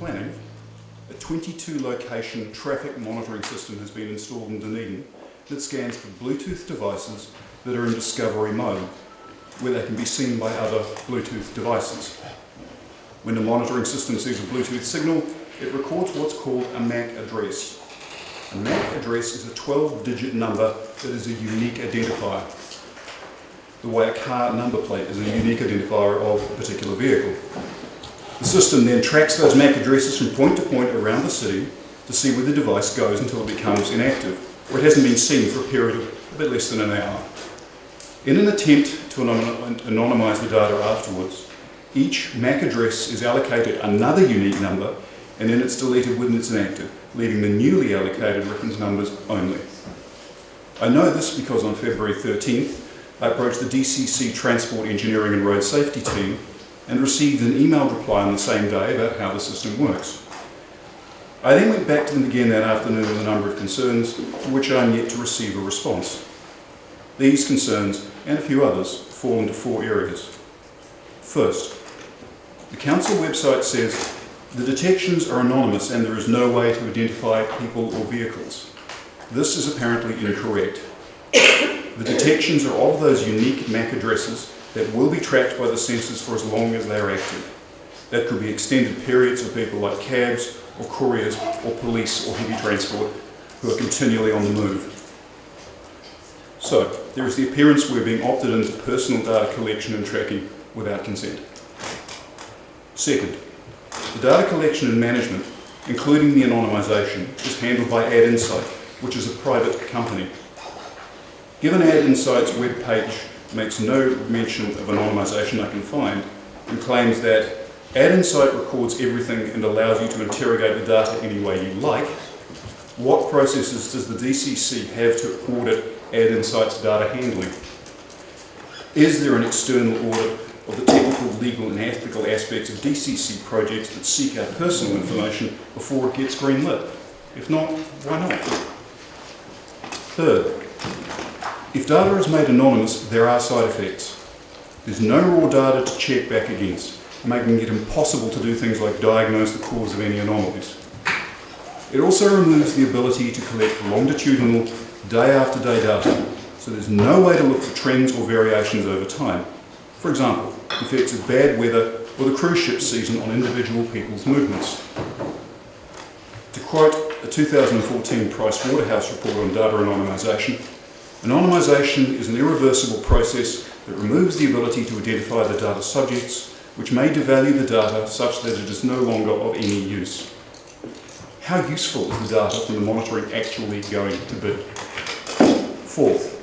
planning, a 22 location traffic monitoring system has been installed in Dunedin that scans for Bluetooth devices that are in discovery mode, where they can be seen by other Bluetooth devices. When the monitoring system sees a Bluetooth signal, it records what's called a MAC address. A MAC address is a 12-digit number that is a unique identifier, the way a car number plate is a unique identifier of a particular vehicle. The system then tracks those MAC addresses from point to point around the city to see where the device goes until it becomes inactive, or it hasn't been seen for a period of a bit less than an hour. In an attempt to anonymise the data afterwards, each MAC address is allocated another unique number, and then it's deleted when it's inactive, leaving the newly allocated reference numbers only. I know this because on February 13th, I approached the DCC Transport Engineering and Road Safety team and received an emailed reply on the same day about how the system works. I then went back to them again that afternoon with a number of concerns to which I am yet to receive a response. These concerns, and a few others, fall into 4 areas. First, the council website says the detections are anonymous and there is no way to identify people or vehicles. This is apparently incorrect. The detections are of those unique MAC addresses that will be tracked by the sensors for as long as they are active. That could be extended periods for people like cabs or couriers or police or heavy transport who are continually on the move. So, there is the appearance we're being opted into personal data collection and tracking without consent. Second, the data collection and management, including the anonymisation, is handled by AdInsight, which is a private company. Given AdInsight's webpage makes no mention of anonymisation I can find, and claims that AdInsight records everything and allows you to interrogate the data any way you like, what processes does the DCC have to audit AdInsight's data handling? Is there an external audit of the technical, legal and ethical aspects of DCC projects that seek out personal information before it gets green-lit? If not, why not? Third, if data is made anonymous, there are side effects. There's no raw data to check back against, making it impossible to do things like diagnose the cause of any anomalies. It also removes the ability to collect longitudinal, day-after-day data, so there's no way to look for trends or variations over time. For example, effects of bad weather or the cruise ship season on individual people's movements. To quote a 2014 Price Waterhouse report on data anonymisation, anonymisation is an irreversible process that removes the ability to identify the data subjects, which may devalue the data such that it is no longer of any use. How useful is the data from the monitoring actually going to be? Fourth,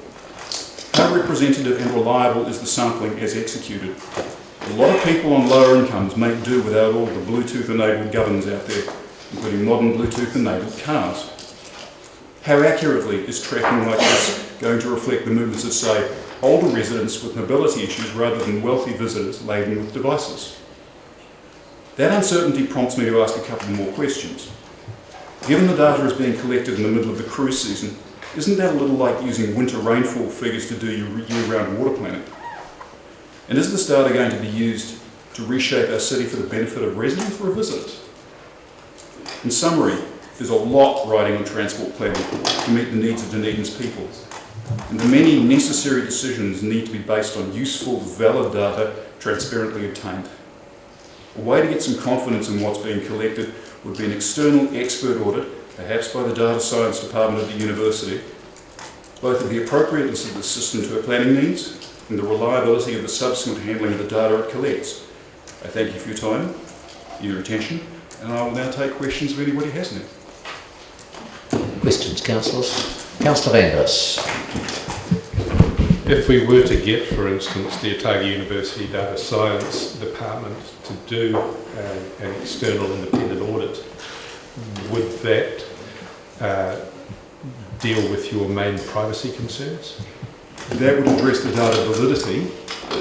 how representative and reliable is the sampling as executed? A lot of people on lower incomes make do without all the Bluetooth-enabled governors out there, including modern Bluetooth-enabled cars. How accurately is tracking like this going to reflect the movements of, say, older residents with mobility issues rather than wealthy visitors laden with devices? That uncertainty prompts me to ask a couple more questions. Given the data is being collected in the middle of the cruise season, isn't that a little like using winter rainfall figures to do your year-round water planning? And is this data going to be used to reshape our city for the benefit of residents or visitors? In summary, there's a lot riding on transport planning to meet the needs of Dunedin's people. And the many necessary decisions need to be based on useful, valid data transparently obtained. A way to get some confidence in what's being collected would be an external expert audit, perhaps by the Data Science Department of the university, both of the appropriateness of the system to our planning needs and the reliability of the subsequent handling of the data it collects. I thank you for your time, your attention, and I will now take questions if anybody has any. Questions, councillors? Councillor Andrus. If we were to get, for instance, the Otago University Data Science Department to do an external independent audit, would that deal with your main privacy concerns? That would address the data validity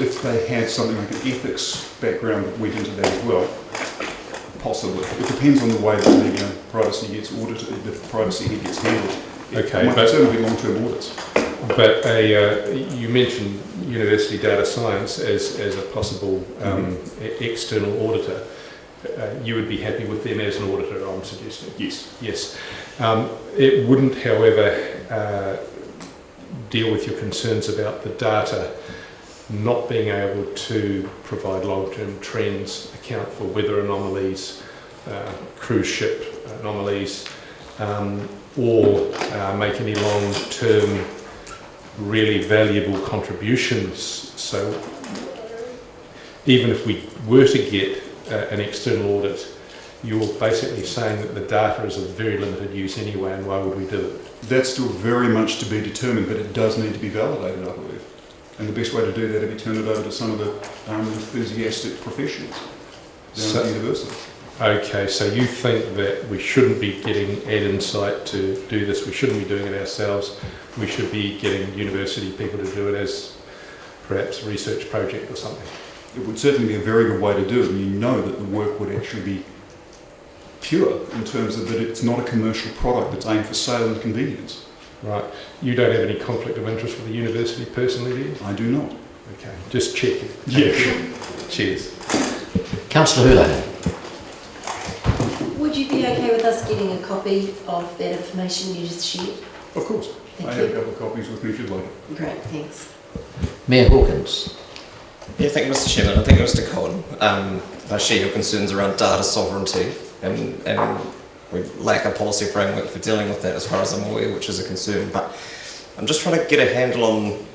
if they had something like an ethics background that went into that as well. Possibly. It depends on the way that the privacy gets audited, the privacy gets handled. Okay, it might certainly be long-term audits. But you mentioned University Data Science as a possible external auditor. you would be happy with them as an auditor, I'm suggesting? Yes. Yes. It wouldn't, however, deal with your concerns about the data not being able to provide long-term trends, account for weather anomalies, cruise ship anomalies, or make any long-term really valuable contributions. So even if we were to get an external audit, you're basically saying that the data is of very limited use anyway, and why would we do it? That's still very much to be determined, but it does need to be validated, I believe. And the best way to do that is to turn it over to some of the enthusiastic professionals down at the university. Okay, so you think that we shouldn't be getting Ad Insight to do this, we shouldn't be doing it ourselves, we should be getting university people to do it as perhaps a research project or something? It would certainly be a very good way to do it, and you know that the work would actually be pure in terms of that it's not a commercial product that's aimed for sale and convenience. Right. You don't have any conflict of interest with the university personally, do you? I do not. Okay, just checking. Yeah. Cheers. Councillor Hulahan. Would you be okay with us getting a copy of that information you just shared? Of course. Thank I you. have a couple of copies with me if you'd like. Great, thanks. Mayor Hawkins. Yeah, thank you, Mr. Chairman. I think Mr. Cohen, I share your concerns around data sovereignty, and we lack a policy framework for dealing with that as far as I'm aware, which is a concern. But I'm just trying to get a handle on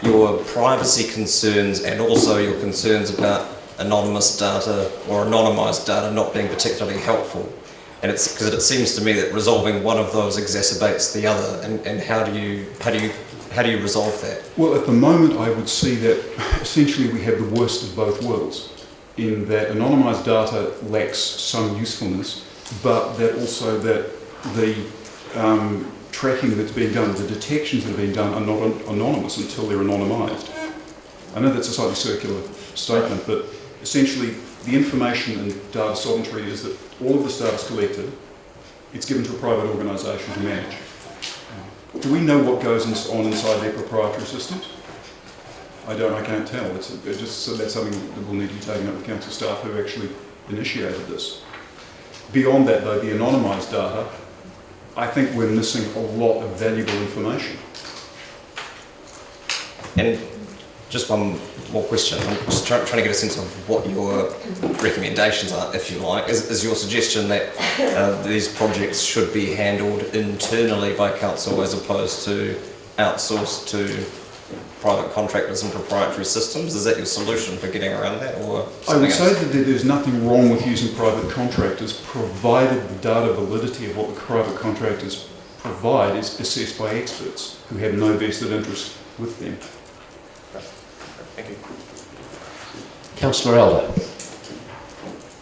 your privacy concerns and also your concerns about anonymous data or anonymised data not being particularly helpful. And it's because it seems to me that resolving one of those exacerbates the other. And how do you resolve that? Well, at the moment, I would see that essentially we have the worst of both worlds, in that anonymised data lacks some usefulness, but that also that the tracking that's being done, the detections that are being done are not anonymous until they're anonymised. I know that's a slightly circular statement, but essentially the information in data sovereignty is that all of this data is collected, it's given to a private organisation to manage. Do we know what goes on inside their proprietary systems? I can't tell. So that's something that will need to be taken up with council staff who actually initiated this. Beyond that though, the anonymised data, I think we're missing a lot of valuable information. And just one more question. I'm just trying to get a sense of what your recommendations are, if you like. Is your suggestion that these projects should be handled internally by council as opposed to outsourced to private contractors and proprietary systems? Is that your solution for getting around that, or I would else? say that there's nothing wrong with using private contractors, provided the data validity of what the private contractors provide is assessed by experts who have no vested interest with them. Thank you. Councillor Elder.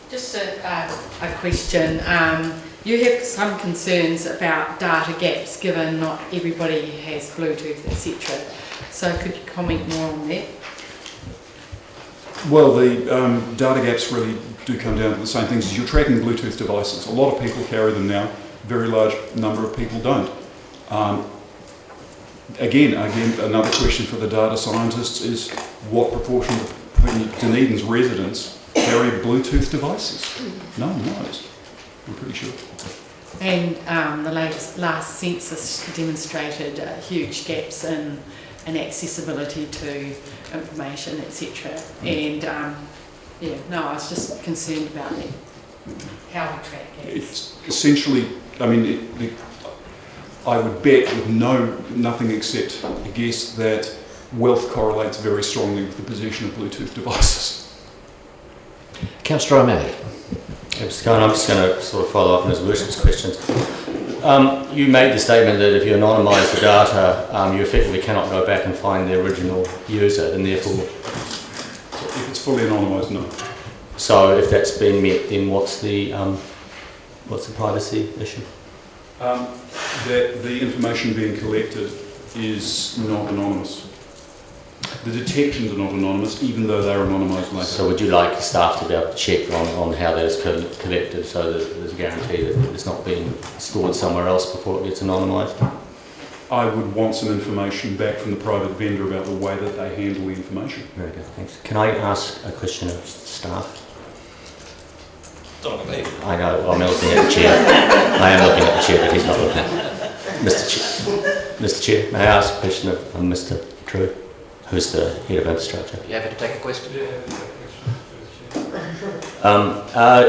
Just a question. You have some concerns about data gaps, given not everybody has Bluetooth, etc. So could you comment more on that? Well, the data gaps really do come down to the same things as you're tracking Bluetooth devices. A lot of people carry them now, very large number of people don't. Again, another question for the data scientists is what proportion of Dunedin's residents carry Bluetooth devices? No one knows, I'm pretty sure. And the last census demonstrated huge gaps in accessibility to information, etc. And I was just concerned about that, how we track gaps. It's essentially, I would bet with nothing except a guess that wealth correlates very strongly with the possession of Bluetooth devices. Councillor O'Malley. Mr. Cohen, I'm just going to sort of follow up on his worship's questions. You made the statement that if you anonymise the data, you effectively cannot go back and find the original user, and therefore... If it's fully anonymised, no. So if that's been met, then what's the privacy issue? That the information being collected is not anonymous. The detections are not anonymous, even though they're anonymised later. So would you like staff to be able to check on how that is collected, so that there's a guarantee that it's not being stored somewhere else before it gets anonymised? I would want some information back from the private vendor about the way that they handle the information. Very good, thanks. Can I ask a question of staff? I know, I'm looking at the chair. I am looking at the chair, but he's not looking. Mr. Chair, may I ask a question of Mr. Drew, who's the head of infrastructure? You happy to take a question?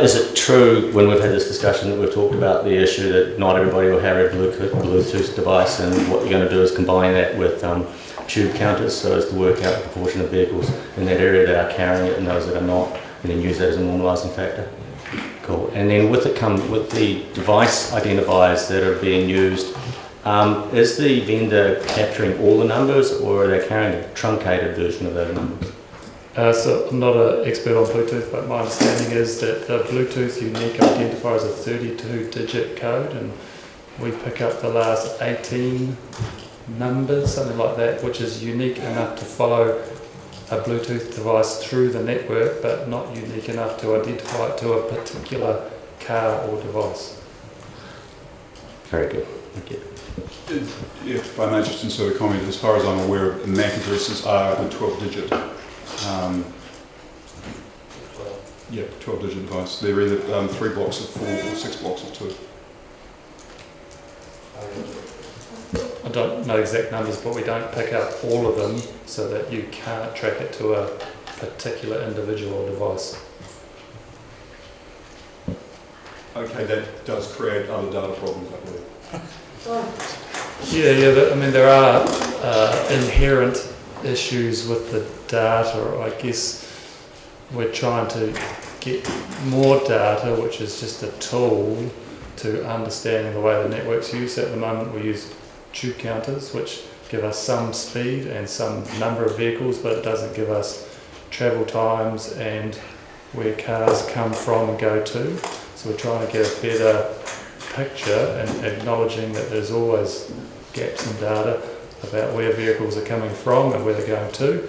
Is it true, when we've had this discussion, that we've talked about the issue that not everybody will have a Bluetooth device, and what you're going to do is combine that with tube counters so as to work out the proportion of vehicles in that area that are carrying it and those that are not, and then use that as a normalising factor? Cool. And then with the device identifiers that are being used, is the vendor capturing all the numbers, or are they carrying a truncated version of those numbers? So I'm not an expert on Bluetooth, but my understanding is that the Bluetooth unique identifier is a 32-digit code, and we pick up the last 18 numbers, something like that, which is unique enough to follow a Bluetooth device through the network, but not unique enough to identify it to a particular car or device. Very good. Thank you. If I may just insert a comment, as far as I'm aware, MAC addresses are a 12-digit. 12-digit device. They're either 3 blocks of 4 or 6 blocks of 2. I don't know exact numbers, but we don't pick up all of them so that you can't track it to a particular individual device. Okay, that does create other data problems, I believe. I mean, there are inherent issues with the data. I guess we're trying to get more data, which is just a tool to understanding the way the network's used. At the moment, we use tube counters, which give us some speed and some number of vehicles, but it doesn't give us travel times and where cars come from and go to. So we're trying to get a better picture and acknowledging that there's always gaps in data about where vehicles are coming from and where they're going to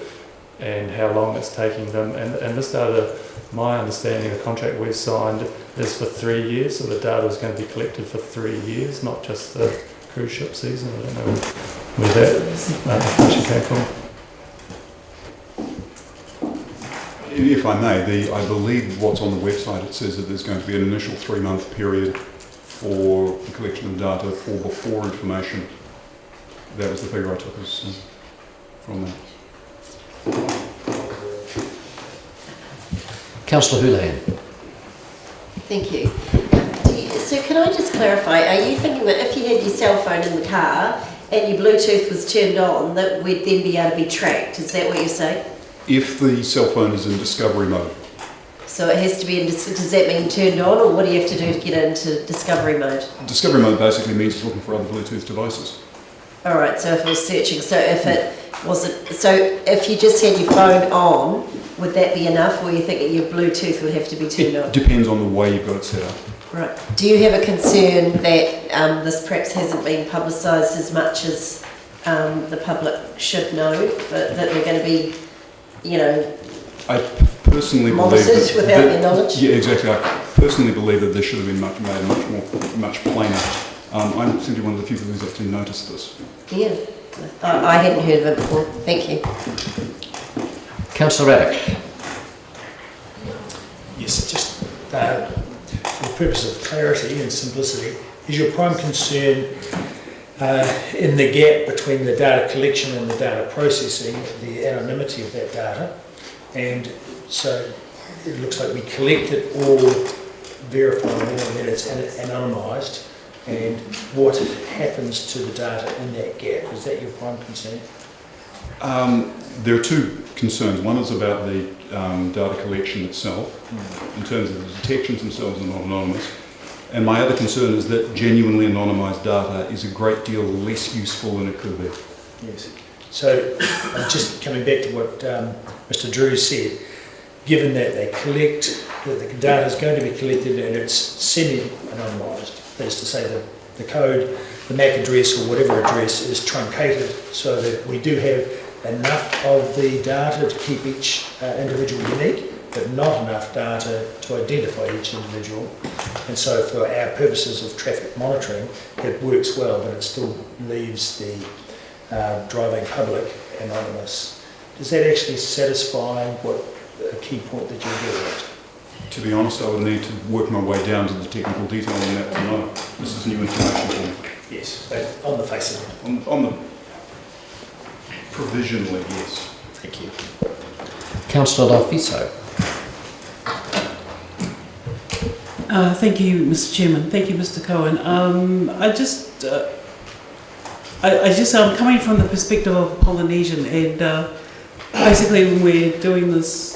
and how long it's taking them. And this data, my understanding, the contract we've signed is for 3 years, so the data is going to be collected for 3 years, not just the cruise ship season. I don't know where that information came from. If I may, I believe what's on the website, it says that there's going to be an initial 3-month period for the collection of data for before information. That was the figure I took from that. Councillor Houlihan. Thank you. So can I just clarify, are you thinking that if you had your cell phone in the car and your Bluetooth was turned on, that we'd then be able to be tracked? Is that what you're saying? If the cell phone is in discovery mode. So it has to be in, does that mean turned on, or what do you have to do to get into discovery mode? Discovery mode basically means it's looking for other Bluetooth devices. All right, so if it was searching, so if it wasn't, so if you just had your phone on, would that be enough, or you think that your Bluetooth would have to be turned on? It depends on the way you've got it set up. Right. Do you have a concern that this perhaps hasn't been publicised as much as the public should know, but that they're going to be, you know, I personally believe monitored without their knowledge? Yeah, exactly. I personally believe that this should have been much plainer. I'm simply one of the few people who's actually noticed this. Yeah, I hadn't heard of it before. Thank you. Councillor Raddick. Yes, just for the purpose of clarity and simplicity, is your prime concern in the gap between the data collection and the data processing, the anonymity of that data? And so it looks like we collect it all, verify all, and then it's anonymised. And what happens to the data in that gap? Is that your prime concern? There are two concerns. One is about the data collection itself, in terms of the detections themselves are not anonymous. And my other concern is that genuinely anonymised data is a great deal less useful than it could be. Yes. So just coming back to what Mr. Drew said, given that they collect, that the data is going to be collected and it's semi-anonymised, that is to say the code, the MAC address or whatever address is truncated so that we do have enough of the data to keep each individual unique, but not enough data to identify each individual. And so for our purposes of traffic monitoring, it works well, but it still leaves the driving public anonymous. Does that actually satisfy what a key point that you're getting at? To be honest, I would need to work my way down to the technical detail on that to know. This is new information for me. Yes, on the face of it. On the provisionally, yes. Thank you. Councillor Dalfiso. Thank you, Mr. Chairman. Thank you, Mr. Cohen. I'm coming from the perspective of a Polynesian, and basically when we're doing this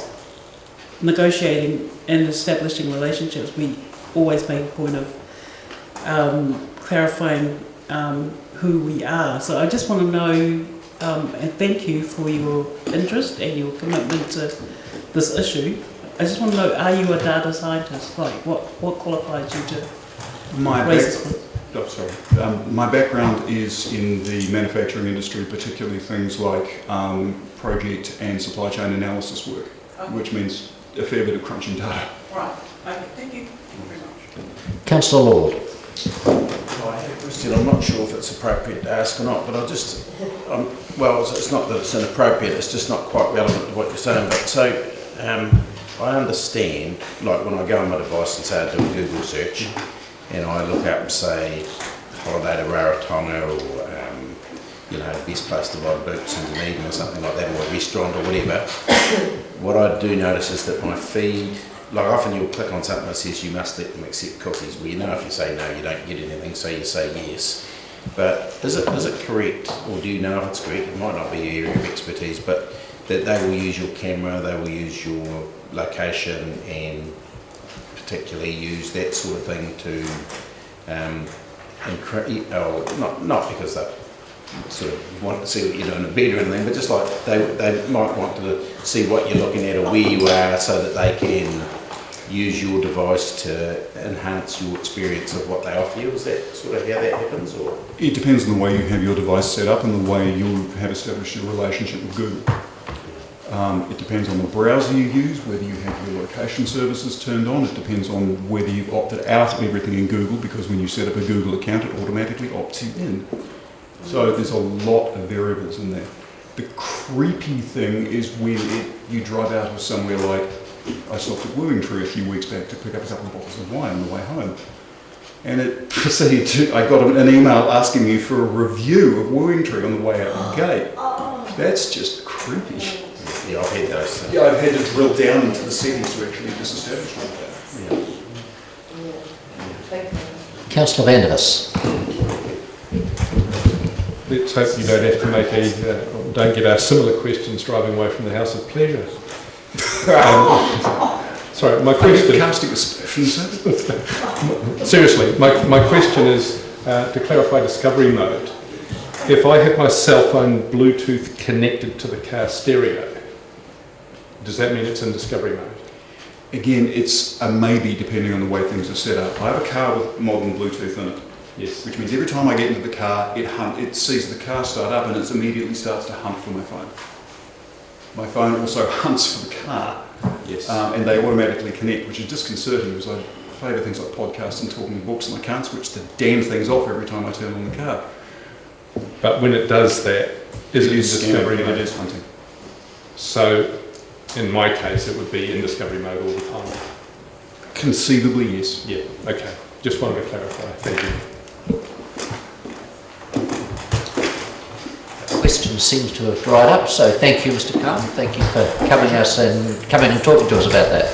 negotiating and establishing relationships, we always make a point of clarifying who we are. So I just want to know, and thank you for your interest and your commitment to this issue. I just want to know, are you a data scientist? Like, what qualifies you to raise this point? My background is in the manufacturing industry, particularly things like project and supply chain analysis work, which means a fair bit of crunching data. Right. Okay. Thank you very much. Councillor Lord. I have a question. I'm not sure if it's appropriate to ask or not, but well, it's not that it's inappropriate, it's just not quite relevant to what you're saying. But so, I understand, like when I go on my device and say I do a Google search, and I look up, say, holiday to Rarotonga, or best place to buy boots in Dunedin or something like that, or a restaurant or whatever. What I do notice is that my feed, like often you'll click on something that says you must let them accept cookies. Well, if you say no, you don't get anything, so you say yes. But is it correct, or do you know if it's correct? It might not be your area of expertise, but that they will use your camera, they will use your location, and particularly use that sort of thing to not because they sort of want to see what you're doing in bed or anything, but just like they might want to see what you're looking at or where you are, so that they can use your device to enhance your experience of what they offer you. Is that sort of how that happens, or? It depends on the way you have your device set up and the way you have established your relationship with Google. It depends on the browser you use, whether you have your location services turned on. It depends on whether you've opted out of everything in Google, because when you set up a Google account, it automatically opts you in. So there's a lot of variables in there. The creepy thing is when you drive out of somewhere like, I stopped at Wooingtree a few weeks back to pick up a couple of bottles of wine on the way home. And it proceeded to, I got an email asking me for a review of Wooingtree on the way out the gate. That's just creepy. Yeah, I've had those things. Yeah, I've had to drill down into the settings to actually disestablish all that. Yeah. Councillor Vandervis. Let's hope you don't have to make don't get asked similar questions driving away from the House of Pleasure. Sorry, my question. Casting aspersions. Seriously, my question is to clarify discovery mode. If I have my cell phone Bluetooth connected to the car stereo, does that mean it's in discovery mode? Again, it's a maybe depending on the way things are set up. I have a car with modern Bluetooth in it. Yes. Which means every time I get into the car, it sees the car start up and it immediately starts to hunt for my phone. My phone also hunts for the car. Yes. And they automatically connect, which is disconcerting because I favour things like podcasts and talking books, and I can't switch the damn things off every time I turn on the car. But when it does that, is it in discovery mode? It is hunting. So, in my case, it would be in discovery mode all the time. Conceivably, yes. Yeah. Okay. Just wanted to clarify. Thank you. Questions seems to have dried up, so thank you, Mr. Carr. Thank you for coming and talking to us about that.